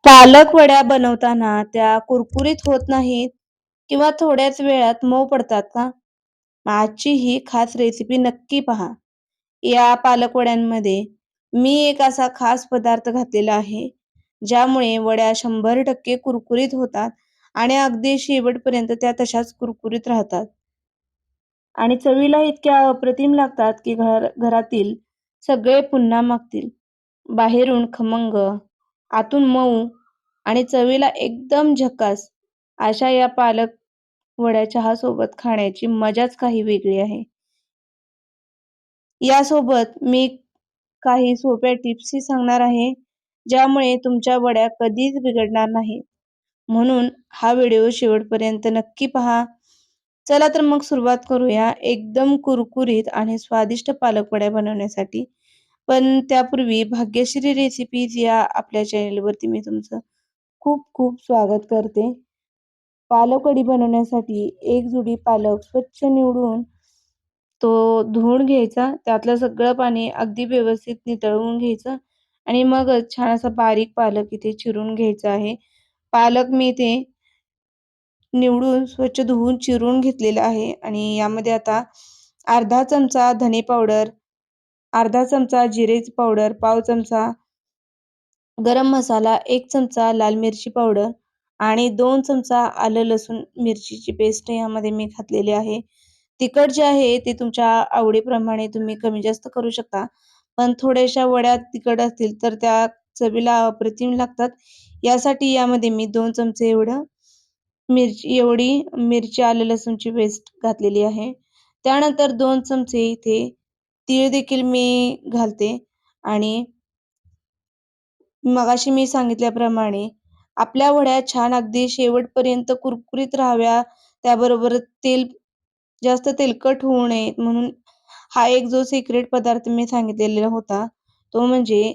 पालक वड्या बनवताना त्या कुरकुरीत होत नाहीत किंवा थोड्याच वेळात मऊ पडतात का? आजची ही खास रेसिपी नक्की पहा. या पालक वड्यांमध्ये मी एक असा खास पदार्थ घातलेला आहे, ज्यामुळे वड्या 100% कुरकुरीत होतात आणि अगदी शेवटपर्यंत त्या तशाच कुरकुरीत राहतात. आणि चवीला इतक्या अप्रतिम लागतात की घरातील सगळे पुन्हा मागतील. बाहेरून खमंग, आतून मऊ आणि चवीला एकदम झकास अशा या पालक वड्या चहासोबत खाण्याची मजाच काही वेगळी आहे. यासोबत मी काही सोप्या टिप्सही सांगणार आहे, ज्यामुळे तुमच्या वड्या कधीच बिघडणार नाहीत. म्हणून हा व्हिडिओ शेवटपर्यंत नक्की पहा. चला तर मग सुरुवात करूया एकदम कुरकुरीत आणि स्वादिष्ट पालक वड्या बनवण्यासाठी. पण त्यापूर्वी भाग्यश्री रेसिपीज या आपल्या चॅनेलवरती मी तुमचं खूप खूप स्वागत करते. पालक वडी बनवण्यासाठी एक जुडी पालक स्वच्छ निवडून तो धुवून घ्यायचा. त्यातलं सगळं पाणी अगदी व्यवस्थित नितळवून घ्यायचं आणि मगच छान असा बारीक पालक इथे चिरून घ्यायचा आहे. पालक मी इथे निवडून स्वच्छ धुवून चिरून घेतलेला आहे आणि यामध्ये आता अर्धा चमचा धने पावडर, अर्धा चमचा जिरे पावडर, पाव चमचा गरम मसाला, 1 चमचा लाल मिरची पावडर आणि 2 चमचा आलं लसूण मिरचीची पेस्ट यामध्ये मी घातलेली आहे. तिखट जे आहे ते तुमच्या आवडीप्रमाणे तुम्ही कमी जास्त करू शकता. पण थोड्याशा वड्या तिखट असतील तर त्या चवीला अप्रतिम लागतात. यासाठी यामध्ये मी 2 चमचे एवढी मिरची आलं लसूणची पेस्ट घातलेली आहे. त्यानंतर 2 चमचे इथे तीळ देखील मी घालते आणि मगाशी मी सांगितल्याप्रमाणे आपल्या वड्या छान अगदी शेवटपर्यंत कुरकुरीत राहाव्या, त्याबरोबर जास्त तेलकट होऊ नयेत म्हणून हा एक जो सिक्रेट पदार्थ मी सांगितलेला होता, तो म्हणजे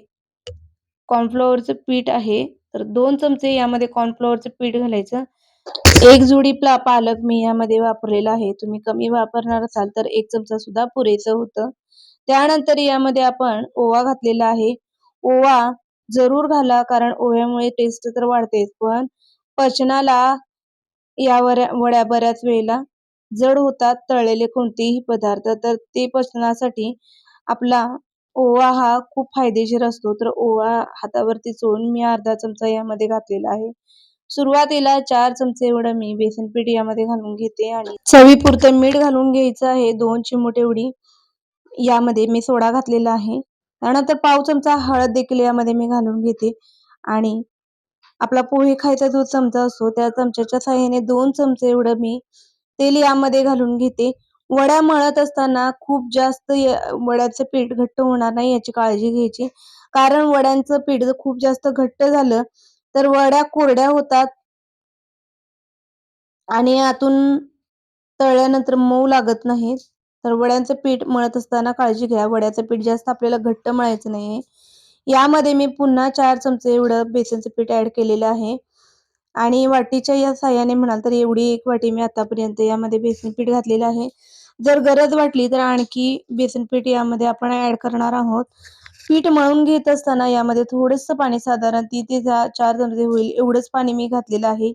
कॉर्नफ्लॉवरचं पीठ आहे. तर 2 चमचे यामध्ये कॉर्नफ्लॉवरचं पीठ घालायचं. एक जुडी पालक मी यामध्ये वापरलेला आहे. तुम्ही कमी वापरणार असाल तर 1 चमचा सुद्धा पुरेसं होतं. त्यानंतर यामध्ये आपण ओवा घातलेला आहे. ओवा जरूर घाला कारण ओव्यामुळे टेस्ट तर वाढतेच, पण पचनाला या वड्या बऱ्याच वेळेला जड होतात तळलेले कोणतेही पदार्थ, तर ते पचनासाठी आपला ओवा हा खूप फायदेशीर असतो. तर ओवा हातावरती चोळून मी अर्धा चमचा यामध्ये घातलेला आहे. सुरुवातीला 4 चमचे एवढं मी बेसन पीठ यामध्ये घालून घेते आणि चवीपुरतं मीठ घालून घ्यायचं आहे. 2 चिमूट एवढी यामध्ये मी सोडा घातलेला आहे. त्यानंतर पाव चमचा हळद देखील यामध्ये मी घालून घेते आणि आपला पोहे खायचा जो चमचा असतो त्या चमच्याच्या साहाय्याने 2 चमचे एवढं मी तेल यामध्ये घालून घेते. वड्या मळत असताना खूप जास्त वड्याचं पीठ घट्ट होणार नाही याची काळजी घ्यायची. कारण वड्यांचं पीठ जर खूप जास्त घट्ट झालं तर वड्या कोरड्या होतात आणि आतून तळल्यानंतर मऊ लागत नाहीत. तर वड्यांचं पीठ मळत असताना काळजी घ्या. वड्याचं पीठ जास्त आपल्याला घट्ट मळायचं नाहीये. यामध्ये मी पुन्हा 4 चमचे एवढं बेसनचं पीठ ॲड केलेलं आहे आणि वाटीच्या या साहाय्याने म्हणाल तर एवढी 1 वाटी मी आतापर्यंत यामध्ये बेसन पीठ घातलेलं आहे. जर गरज वाटली तर आणखी बेसन पीठ यामध्ये आपण ॲड करणार आहोत. पीठ मळून घेत असताना यामध्ये थोडंसं पाणी साधारण 3 ते 4 चमचे होईल एवढंच पाणी मी घातलेलं आहे.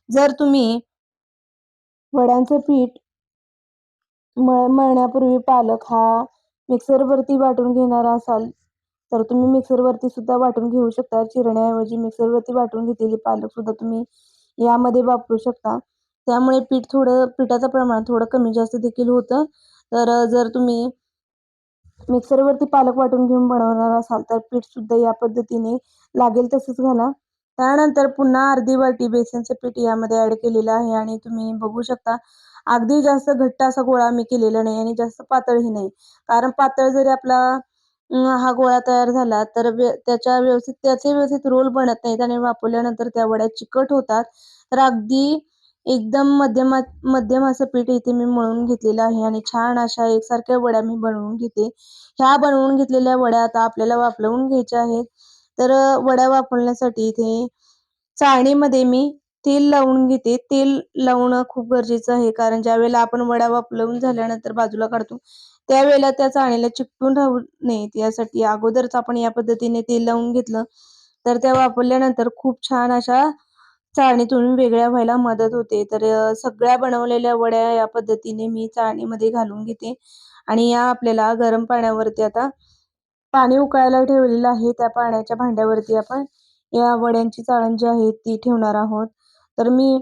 जर तुम्ही वड्यांचं पीठ मळण्यापूर्वी पालक हा मिक्सरवरती वाटून घेणार असाल, तर तुम्ही मिक्सरवरती सुद्धा वाटून घेऊ शकता. चिरण्याऐवजी मिक्सरवरती वाटून घेतलेली पालक सुद्धा तुम्ही यामध्ये वापरू शकता. त्यामुळे पिठाचं प्रमाण थोडं कमी जास्त देखील होतं. तर जर तुम्ही मिक्सरवरती पालक वाटून घेऊन बनवणार असाल, तर पीठ सुद्धा या पद्धतीने लागेल तसंच घाला. त्यानंतर पुन्हा अर्धी वाटी बेसनचं पीठ यामध्ये ॲड केलेलं आहे आणि तुम्ही बघू शकता अगदी जास्त घट्ट असा गोळा मी केलेला नाही आणि जास्त पातळही नाही. कारण पातळ जरी आपला हा गोळा तयार झाला तर त्याचे व्यवस्थित रोल बनत नाहीत आणि वाफवल्यानंतर त्या वड्या चिकट होतात. तर अगदी एकदम मध्यम असं पीठ इथे मी मळून घेतलेलं आहे आणि छान अशा एकसारख्या वड्या मी बनवून घेते. ह्या बनवून घेतलेल्या वड्या आता आपल्याला वाफलवून घ्यायच्या आहेत. तर वड्या वाफवण्यासाठी इथे चाळणीमध्ये मी तेल लावून घेते. तेल लावणं खूप गरजेचं आहे कारण ज्यावेळेला आपण वड्या वाफलवून झाल्यानंतर बाजूला काढतो, त्यावेळेला त्या चाळणीला चिकटून राहू नयेत यासाठी अगोदरच आपण या पद्धतीने तेल लावून घेतलं तर त्या वापरल्यानंतर खूप छान अशा चाळणीतून वेगळ्या व्हायला मदत होते. तर सगळ्या बनवलेल्या वड्या या पद्धतीने मी चाळणीमध्ये घालून घेते आणि या आपल्याला गरम पाण्यावरती आता पाणी उकळायला ठेवलेलं आहे. त्या पाण्याच्या भांड्यावरती आपण या वड्यांची चाळण जी आहे ती ठेवणार आहोत. तर मी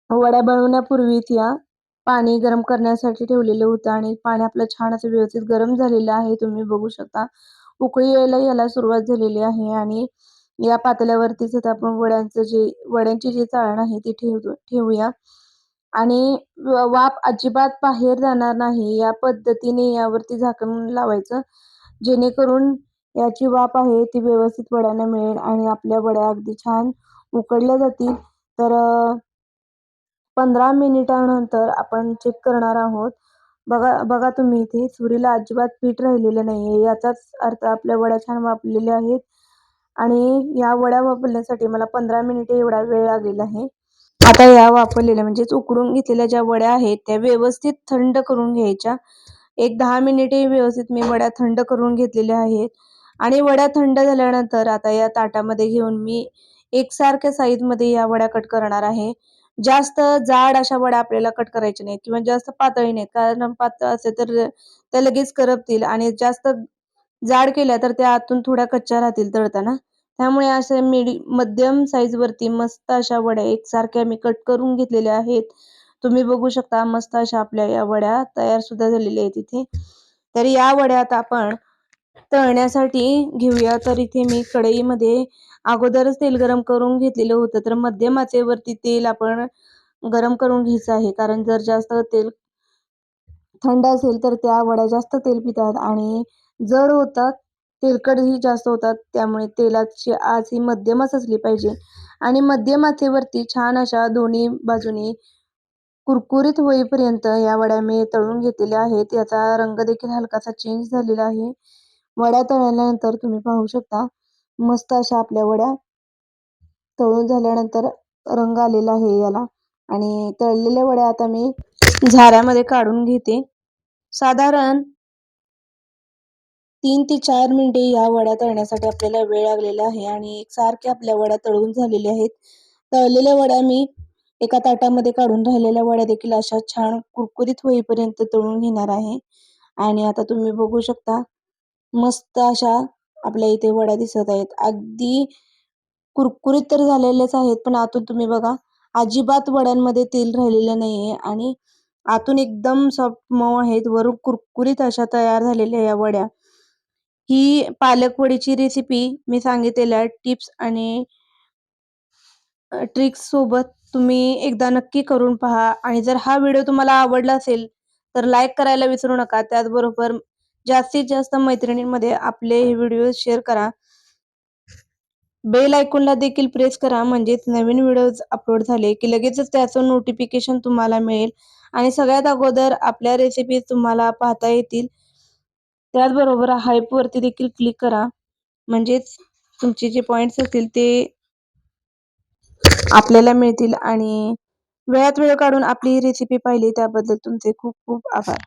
वड्या बनवण्यापूर्वीच या पाणी गरम करण्यासाठी ठेवलेलं होतं आणि पाणी आपलं छान असं व्यवस्थित गरम झालेलं आहे. तुम्ही बघू शकता. उकळी यायला याला सुरुवात झालेली आहे आणि या पातेल्यावरतीच आता आपण वड्यांची जी चाळण आहे ती ठेवूया आणि वाफ अजिबात बाहेर जाणार नाही या पद्धतीने यावरती झाकण लावायचं. जेणेकरून याची वाफ आहे ती व्यवस्थित वड्यांना मिळेल आणि आपल्या वड्या अगदी छान उकडल्या जातील. तर 15 मिनिटानंतर आपण चेक करणार आहोत. बघा बघा तुम्ही इथे सुरीला अजिबात पीठ राहिलेलं नाहीये. याचाच अर्थ आपल्या वड्या छान वाफलेल्या आहेत आणि या वड्या वाफवण्यासाठी मला 15 मिनिटे एवढा वेळ लागलेला आहे. आता या वाफवलेल्या म्हणजेच उकडून घेतलेल्या ज्या वड्या आहेत त्या व्यवस्थित थंड करून घ्यायच्या. एक 10 मिनिटे व्यवस्थित मी वड्या थंड करून घेतलेल्या आहेत आणि वड्या थंड झाल्यानंतर आता या ताटामध्ये घेऊन मी एकसारख्या साईजमध्ये या वड्या कट करणार आहे. जास्त जाड अशा वड्या आपल्याला कट करायच्या नाहीत किंवा जास्त पातळही नाहीत. कारण पातळ असेल तर त्या लगेच करपतील आणि जास्त जाड केल्या तर त्या आतून थोड्या कच्च्या राहतील तळताना. त्यामुळे अशा मध्यम साईजवरती मस्त अशा वड्या एकसारख्या मी कट करून घेतलेल्या आहेत. तुम्ही बघू शकता मस्त अशा आपल्या या वड्या तयार सुद्धा झालेल्या आहेत इथे. तर या वड्या आता आपण तळण्यासाठी घेऊया. तर इथे मी कढईमध्ये अगोदरच तेल गरम करून घेतलेलं होतं. तर मध्यम आचेवरती तेल आपण गरम करून घ्यायचं आहे. कारण जर जास्त तेल थंड असेल तर त्या वड्या जास्त तेल पितात आणि जड होतात, तेलकटही जास्त होतात. त्यामुळे तेलाची आच ही मध्यमच असली पाहिजे आणि मध्यम आचेवरती छान अशा दोन्ही बाजूनी कुरकुरीत होईपर्यंत या वड्या मी तळून घेतलेल्या आहेत. याचा रंग देखील हलकासा चेंज झालेला आहे. वड्या तळल्यानंतर तुम्ही पाहू शकता मस्त अशा आपल्या वड्या तळून झाल्यानंतर रंग आलेला आहे याला आणि तळलेल्या वड्या आता मी झाऱ्यामध्ये काढून घेते. साधारण 3 ते 4 मिनिटे या वड्या तळण्यासाठी आपल्याला वेळ लागलेला आहे आणि एकसारख्या आपल्या वड्या तळून झालेल्या आहेत. तळलेल्या वड्या मी एका ताटामध्ये काढून राहिलेल्या वड्या देखील अशा छान कुरकुरीत होईपर्यंत तळून घेणार आहे आणि आता तुम्ही बघू शकता मस्त अशा आपल्या इथे वड्या दिसत आहेत. अगदी कुरकुरीत तर झालेल्याच आहेत, पण आतून तुम्ही बघा अजिबात वड्यांमध्ये तेल राहिलेलं नाहीये आणि आतून एकदम सॉफ्ट मऊ आहेत. वरून कुरकुरीत अशा तयार झालेल्या या वड्या. ही पालक वडीची रेसिपी मी सांगितलेल्या टिप्स आणि ट्रिक्स सोबत तुम्ही एकदा नक्की करून पहा आणि जर हा व्हिडिओ तुम्हाला आवडला असेल तर लाईक करायला विसरू नका. त्याचबरोबर जास्तीत जास्त मैत्रिणींमध्ये आपले हे व्हिडिओ शेअर करा. बेल आयकॉनला देखील प्रेस करा म्हणजेच नवीन व्हिडिओज अपलोड झाले की लगेचच त्याचं नोटिफिकेशन तुम्हाला मिळेल आणि सगळ्यात अगोदर आपल्या रेसिपीज तुम्हाला पाहता येतील. त्याचबरोबर हाईपवरती देखील क्लिक करा म्हणजेच तुमचे जे पॉइंट्स असतील ते आपल्याला मिळतील आणि वेळात वेळ काढून आपली ही रेसिपी पाहिली त्याबद्दल तुमचे खूप खूप आभार.